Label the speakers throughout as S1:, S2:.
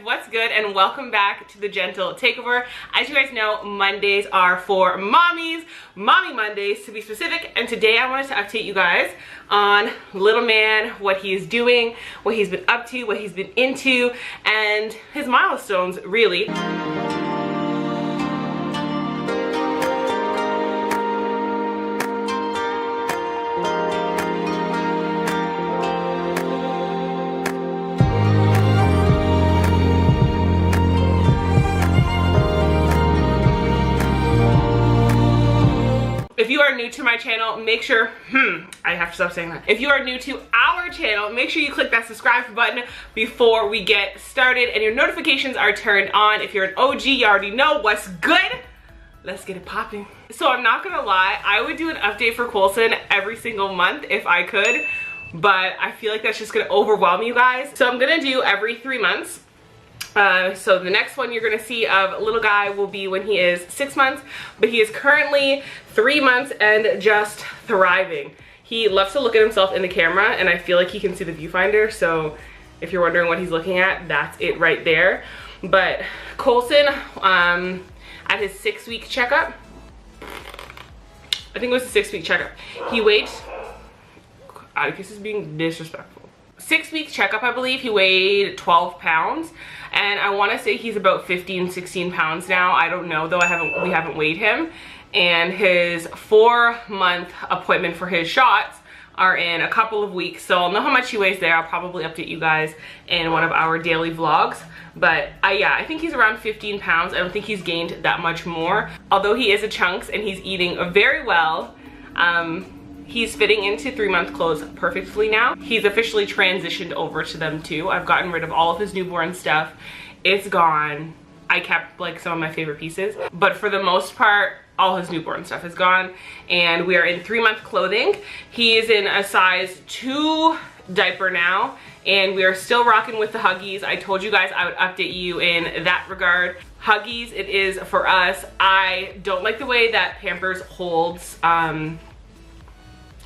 S1: what's good, and welcome back to the Gentle Takeover. As you guys know, Mondays are for mommies, Mommy Mondays to be specific, and today I wanted to update you guys on little man, what he is doing, what he's been up to, what he's been into, and his milestones, really. If you are new to my channel, make sure, I have to stop saying that. If you are new to our channel, make sure you click that subscribe button before we get started and your notifications are turned on. If you're an OG, you already know what's good. Let's get it popping. So I'm not gonna lie, I would do an update for Coulson every single month if I could, but I feel like that's just gonna overwhelm you guys. So I'm gonna do every 3 months. So the next one you're gonna see of little guy will be when he is 6 months, but he is currently 3 months and just thriving. He loves to look at himself in the camera, and I feel like he can see the viewfinder, so if you're wondering what he's looking at, that's it right there. But Coulson, at his 6-week checkup, I think it was a 6-week checkup, he weighed, I guess it's being disrespectful. 6-week checkup, I believe he weighed 12 pounds, and I want to say he's about 15, 16 pounds now. I don't know though, we haven't weighed him. And his 4-month appointment for his shots are in a couple of weeks, so I'll know how much he weighs there. I'll probably update you guys in one of our daily vlogs. But yeah, I think he's around 15 pounds. I don't think he's gained that much more, although he is a chunks and he's eating very well. He's fitting into 3-month clothes perfectly now. He's officially transitioned over to them too. I've gotten rid of all of his newborn stuff. It's gone. I kept like some of my favorite pieces, but for the most part, all his newborn stuff is gone, and we are in 3-month clothing. He is in a size 2 diaper now, and we are still rocking with the Huggies. I told you guys I would update you in that regard. Huggies, it is for us. I don't like the way that Pampers holds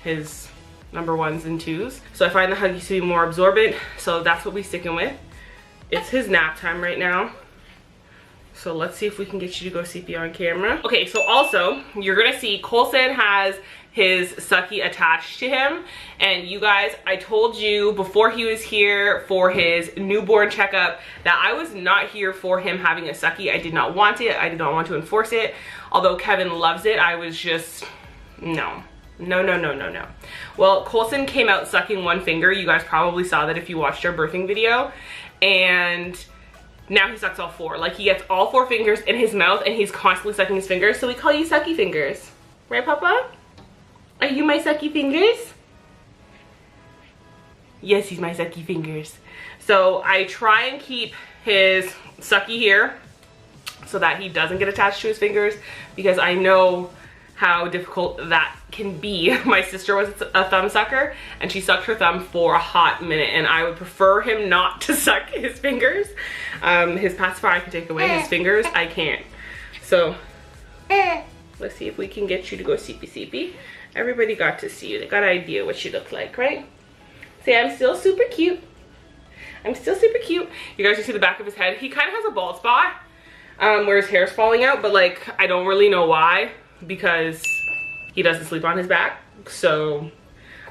S1: his number 1s and 2s, so I find the Huggies to be more absorbent, so that's what we're sticking with. It's his nap time right now, so let's see if we can get you to go CP on camera. Okay, so also you're gonna see Coulson has his sucky attached to him, and you guys, I told you before he was here for his newborn checkup that I was not here for him having a sucky. I did not want it. I did not want to enforce it. Although Kevin loves it, I was just, no. Well, Coulson came out sucking 1 finger. You guys probably saw that if you watched our birthing video. And now he sucks all 4. Like, he gets all 4 fingers in his mouth and he's constantly sucking his fingers. So we call you sucky fingers. Right, Papa? Are you my sucky fingers? Yes, he's my sucky fingers. So I try and keep his sucky here so that he doesn't get attached to his fingers, because I know how difficult that can be. My sister was a thumb sucker and she sucked her thumb for a hot minute, and I would prefer him not to suck his fingers. His pacifier I can take away, his fingers I can't. So let's see if we can get you to go CP. Everybody got to see you. They got an idea what you look like, right? Say, I'm still super cute. I'm still super cute. You guys can see the back of his head. He kind of has a bald spot where his hair's falling out, but like, I don't really know why, because he doesn't sleep on his back, so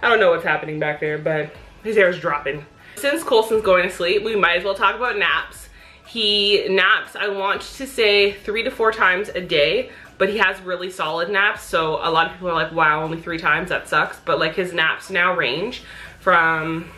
S1: I don't know what's happening back there, but his hair is dropping. Since Coulson's going to sleep, we might as well talk about naps. He naps, I want to say 3 to 4 times a day, but he has really solid naps, so a lot of people are like, wow, only 3 times, that sucks. But like, his naps now range from,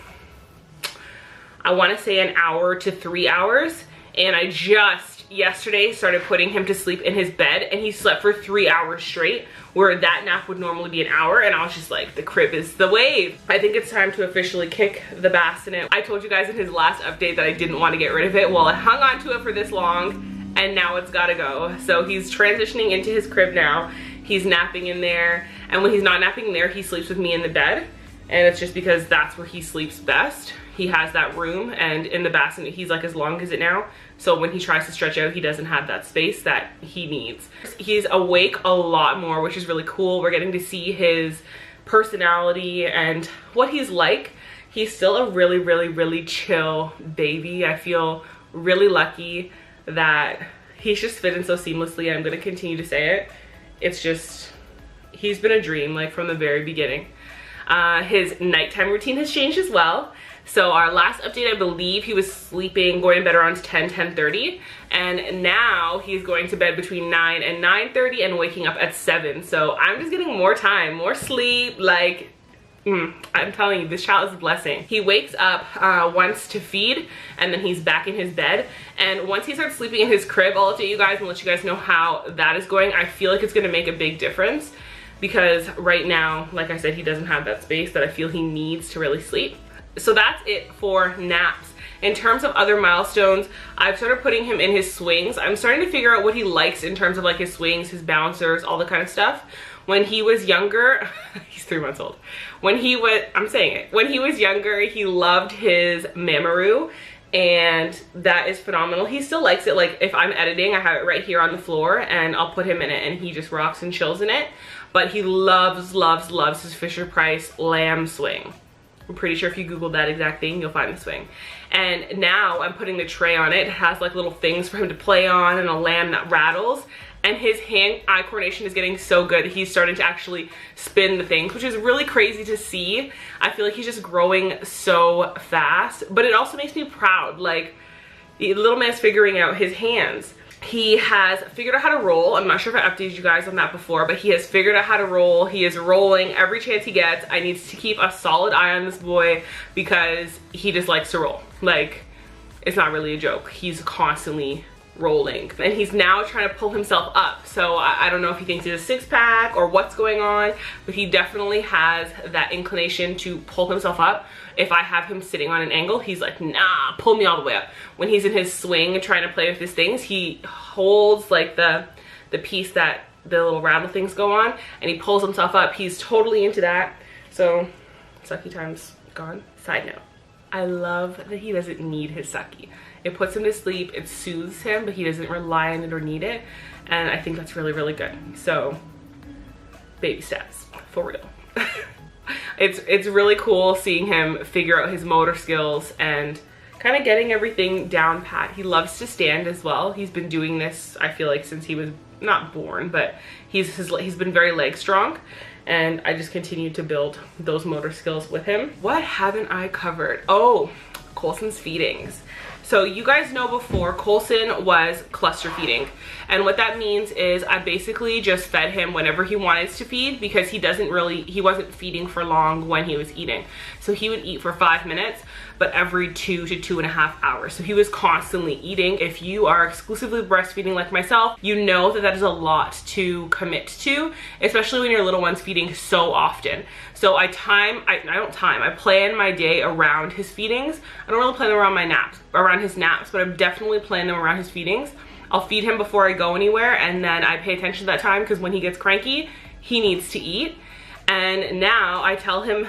S1: I want to say, an hour to 3 hours, and I just yesterday started putting him to sleep in his bed, and he slept for 3 hours straight, where that nap would normally be an hour, and I was just like, the crib is the wave. I think it's time to officially kick the bassinet. I told you guys in his last update that I didn't want to get rid of it. Well, I hung on to it for this long, and now it's gotta go. So he's transitioning into his crib now. He's napping in there, and when he's not napping there, he sleeps with me in the bed, and it's just because that's where he sleeps best. He has that room, and in the bassinet he's like as long as it now, so when he tries to stretch out, he doesn't have that space that he needs. He's awake a lot more, which is really cool. We're getting to see his personality and what he's like. He's still a really chill baby. I feel really lucky that he's just fit in so seamlessly. I'm gonna continue to say it. It's just, he's been a dream, like, from the very beginning. His nighttime routine has changed as well. So our last update, I believe he was sleeping, going to bed around 10:30, and now he's going to bed between 9 and 9:30 and waking up at 7. So I'm just getting more time, more sleep. Like, I'm telling you, this child is a blessing. He wakes up once to feed, and then he's back in his bed. And once he starts sleeping in his crib, I'll update you guys and let you guys know how that is going. I feel like it's gonna make a big difference, because right now, like I said, he doesn't have that space that I feel he needs to really sleep. So that's it for naps. In terms of other milestones, I've started putting him in his swings. I'm starting to figure out what he likes in terms of like his swings, his bouncers, all the kind of stuff. When he was younger, he's 3 months old. When he was, I'm saying it, when he was younger, he loved his Mamaroo, and that is phenomenal. He still likes it. Like, if I'm editing, I have it right here on the floor and I'll put him in it and he just rocks and chills in it. But he loves, loves, loves his Fisher-Price lamb swing. I'm pretty sure if you Google that exact thing, you'll find the swing. And now I'm putting the tray on it. It has like little things for him to play on and a lamb that rattles. And his hand-eye coordination is getting so good. He's starting to actually spin the things, which is really crazy to see. I feel like he's just growing so fast. But it also makes me proud. Like, the little man's figuring out his hands. He has figured out how to roll. I'm not sure if I updated you guys on that before, but he has figured out how to roll. He is rolling every chance he gets. I need to keep a solid eye on this boy because he just likes to roll. Like, it's not really a joke. He's constantly rolling, and he's now trying to pull himself up. So I don't know if he thinks he's a six-pack or what's going on, but he definitely has that inclination to pull himself up. If I have him sitting on an angle, he's like, nah, pull me all the way up. When he's in his swing and trying to play with his things, he holds like the piece that the little rattle things go on, and he pulls himself up. He's totally into that. So sucky time's gone. Side note, I love that he doesn't need his sucky. It puts him to sleep, it soothes him, but he doesn't rely on it or need it. And I think that's really, really good. So, baby steps, for real. It's really cool seeing him figure out his motor skills and kind of getting everything down pat. He loves to stand as well. He's been doing this, I feel like, since he was not born, but he's been very leg strong. And I just continue to build those motor skills with him. What haven't I covered? Oh, Colson's feedings. So you guys know before, Colson was cluster feeding. And what that means is I basically just fed him whenever he wanted to feed, because he wasn't feeding for long when he was eating. So he would eat for 5 minutes, but every 2 to 2.5 hours. So he was constantly eating. If you are exclusively breastfeeding like myself, you know that that is a lot to commit to, especially when your little one's feeding so often. So I plan my day around his feedings. I don't really plan them around his naps, but I definitely plan them around his feedings. I'll feed him before I go anywhere, and then I pay attention to that time, because when he gets cranky, he needs to eat. And now I tell him,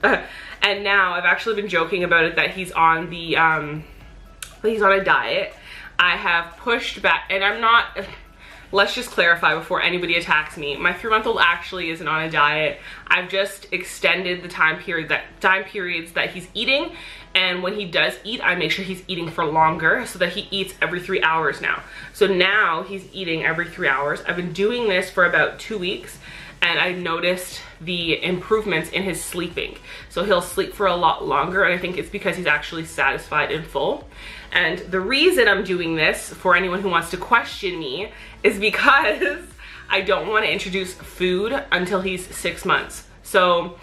S1: and now I've actually been joking about it, that he's on he's on a diet. I have pushed back, and I'm not, let's just clarify before anybody attacks me. My 3-month-old actually isn't on a diet. I've just extended the time periods that he's eating, and when he does eat, I make sure he's eating for longer, so that he eats every 3 hours now. So now he's eating every 3 hours. I've been doing this for about 2 weeks, and I noticed the improvements in his sleeping. So he'll sleep for a lot longer, and I think it's because he's actually satisfied and full. And the reason I'm doing this, for anyone who wants to question me, is because I don't want to introduce food until he's 6 months. So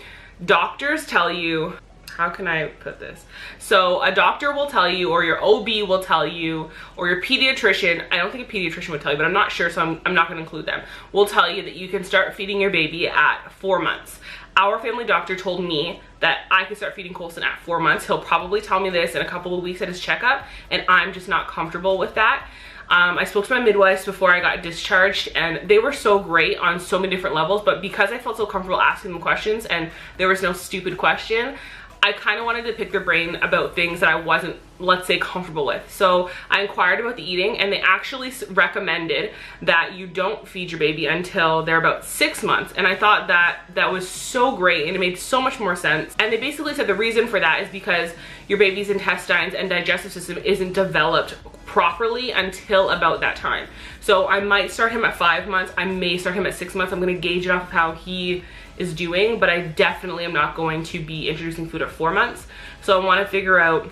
S1: doctors tell you, how can I put this? So a doctor will tell you, or your OB will tell you, or your pediatrician, I don't think a pediatrician would tell you, but I'm not sure, so I'm not gonna include them, will tell you that you can start feeding your baby at 4 months. Our family doctor told me that I could start feeding Colson at 4 months. He'll probably tell me this in a couple of weeks at his checkup, and I'm just not comfortable with that. I spoke to my midwives before I got discharged, and they were so great on so many different levels, but because I felt so comfortable asking them questions and there was no stupid question, I kind of wanted to pick their brain about things that I wasn't, let's say, comfortable with. So I inquired about the eating, and they actually recommended that you don't feed your baby until they're about 6 months. And I thought that was so great, and it made so much more sense. And they basically said the reason for that is because your baby's intestines and digestive system isn't developed properly until about that time. So I might start him at 5 months. I may start him at 6 months. I'm going to gauge it off of how he is doing, but I definitely am not going to be introducing food at 4 months. So I want to figure out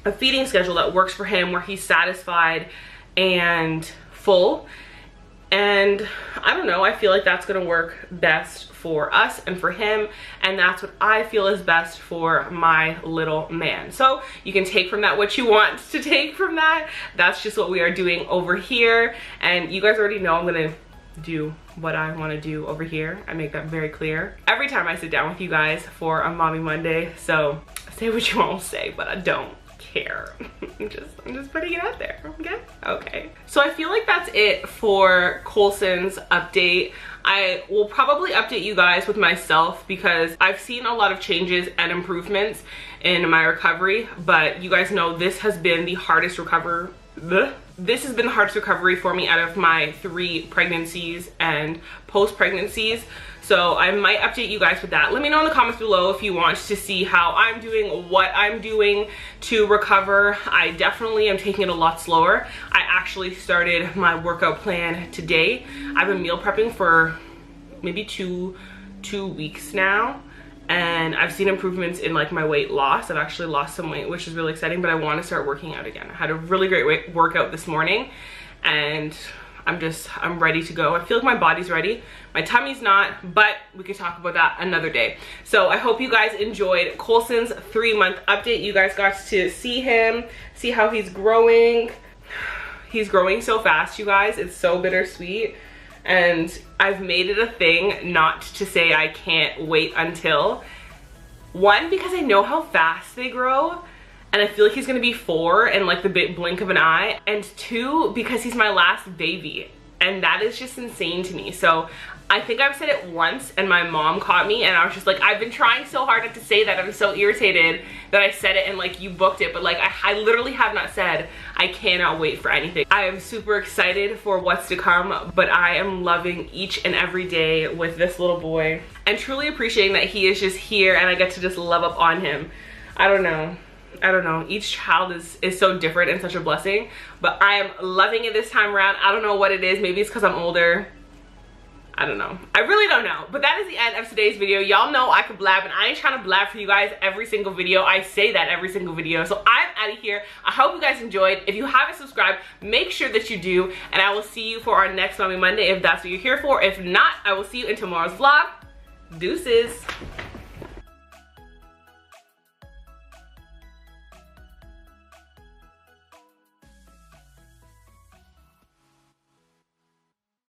S1: a feeding schedule that works for him, where he's satisfied and full. And I don't know, I feel like that's going to work best for us and for him, and that's what I feel is best for my little man. So you can take from that what you want to take from that. That's just what we are doing over here, and you guys already know I'm gonna do what I want to do over here. I make that very clear every time I sit down with you guys for a Mommy Monday. So say what you want to say, but I don't care. I'm just putting it out there. Okay, so I feel like that's it for Colson's update. I will probably update you guys with myself, because I've seen a lot of changes and improvements in my recovery, but you guys know this has been the hardest recovery. This has been the hardest recovery for me out of my 3 pregnancies and post-pregnancies. So I might update you guys with that. Let me know in the comments below if you want to see how I'm doing, what I'm doing to recover. I definitely am taking it a lot slower. I actually started my workout plan today. I've been meal prepping for maybe two weeks now, and I've seen improvements in like my weight loss. I've actually lost some weight, which is really exciting, but I want to start working out again. I had a really great workout this morning, and I'm ready to go. I feel like my body's ready. My tummy's not, but we could talk about that another day. So I hope you guys enjoyed Colson's 3-month update. You guys got to see him, see how he's growing. He's growing so fast, you guys. It's so bittersweet. And I've made it a thing not to say I can't wait until. 1, because I know how fast they grow, and I feel like he's gonna be 4 in like the blink of an eye. And 2, because he's my last baby, and that is just insane to me. So I think I've said it once, and my mom caught me, and I was just like, I've been trying so hard not to say that. I'm so irritated that I said it and like you booked it, but like I literally have not said I cannot wait for anything. I am super excited for what's to come, but I am loving each and every day with this little boy, and truly appreciating that he is just here and I get to just love up on him. I don't know. Each child is so different and such a blessing, but I am loving it this time around. I don't know what it is. Maybe it's because I'm older. I don't know. I really don't know. But that is the end of today's video. Y'all know I could blab, and I ain't trying to blab for you guys every single video. I say that every single video. So I'm out of here. I hope you guys enjoyed. If you haven't subscribed, make sure that you do, and I will see you for our next Mommy Monday if that's what you're here for. If not, I will see you in tomorrow's vlog. Deuces.